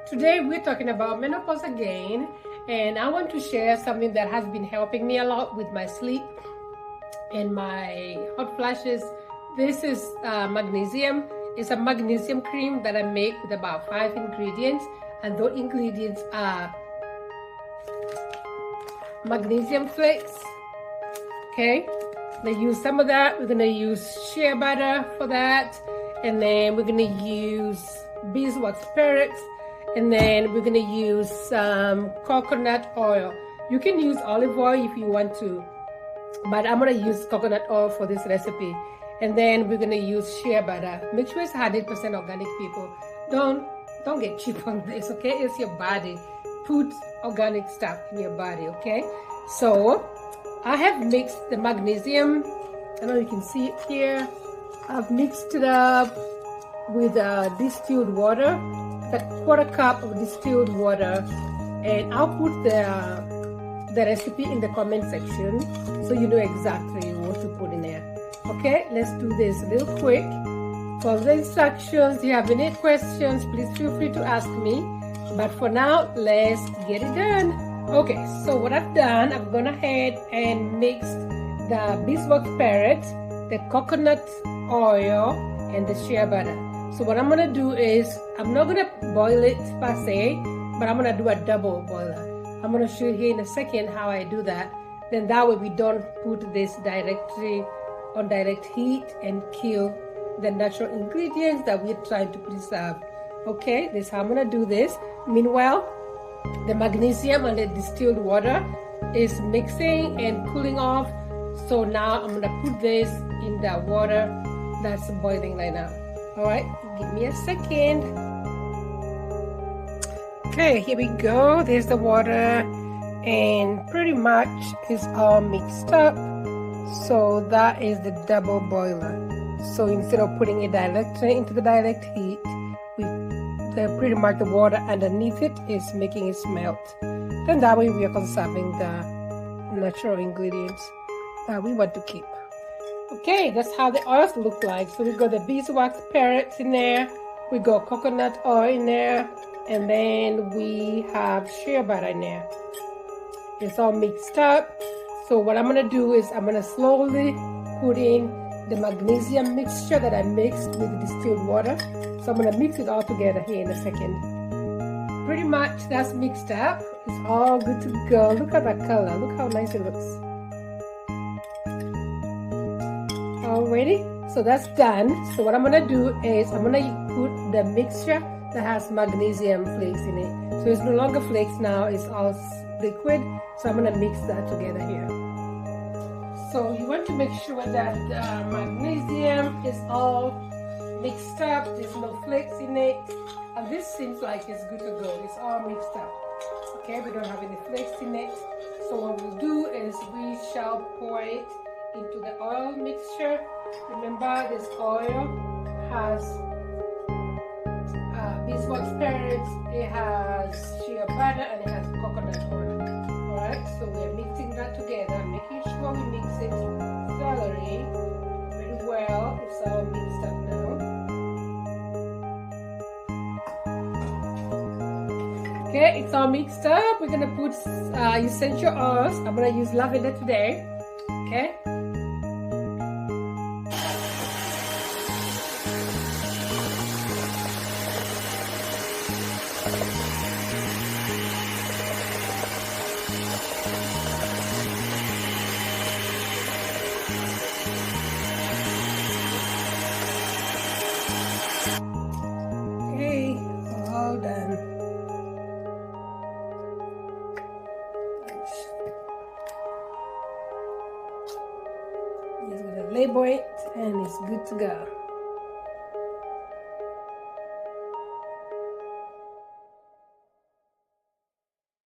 Today we're talking about menopause again, and I want to share something that has been helping me a lot with my sleep and my hot flashes. This is magnesium. It's a magnesium cream that I make with about 5 ingredients, and those ingredients are magnesium flakes. Okay, they use some of that. We're gonna use shea butter for that, and then we're gonna use Beeswax Pellets, and then we're gonna use some coconut oil. You can use olive oil if you want to, but I'm gonna use coconut oil for this recipe. And then we're gonna use shea butter. Make sure it's 100% organic, people. Don't get cheap on this, okay? It's your body. Put organic stuff in your body, okay? So I have mixed the magnesium. I know you can see it here. I've mixed it up with distilled water, a quarter cup of distilled water, and I'll put the recipe in the comment section so you know exactly what to put in there. Okay, let's do this real quick. For the instructions, if you have any questions, please feel free to ask me. But for now, let's get it done. Okay, so what I've done, I've gone ahead and mixed the beeswax pellets, the coconut oil, and the shea butter. So what I'm gonna do is, I'm not gonna boil it per se, but I'm gonna do a double boiler. I'm gonna show you here in a second how I do that. Then that way we don't put this directly on direct heat and kill the natural ingredients that we're trying to preserve. Okay, this is how I'm gonna do this. Meanwhile, the magnesium and the distilled water is mixing and cooling off. So now I'm gonna put this in the water that's boiling right now. All right, give me a second. Okay, here we go. There's the water, and pretty much it's all mixed up. So that is the double boiler. So instead of putting it directly into the direct heat, pretty much the water underneath it is making it melt. Then that way we are conserving the natural ingredients that we want to keep. Okay, that's how the oils look like. So we got the beeswax pellets in there, we got coconut oil in there, and then we have shea butter in there. It's all mixed up. So what I'm gonna do is I'm gonna slowly put in the magnesium mixture that I mixed with the distilled water. So I'm gonna mix it all together here in a second. Pretty much that's mixed up. It's all good to go. Look at that color. Look how nice it looks. Already, so that's done. So what I'm gonna do is I'm gonna put the mixture that has magnesium flakes in it. So it's no longer flakes now, it's all liquid. So I'm gonna mix that together here. So you want to make sure that the magnesium is all mixed up, there's no flakes in it. And this seems like it's good to go. It's all mixed up. Okay, we don't have any flakes in it. So what we'll do is we shall pour it into the oil mixture. Remember, this oil has beeswax pellets, it has shea butter, and it has coconut oil. Alright, so we're mixing that together, making sure we mix it thoroughly, very well. It's all mixed up now. Okay, it's all mixed up. We're gonna put essential oils. I'm gonna use lavender today. Okay. Okay, all done. Just gonna label it and it's good to go.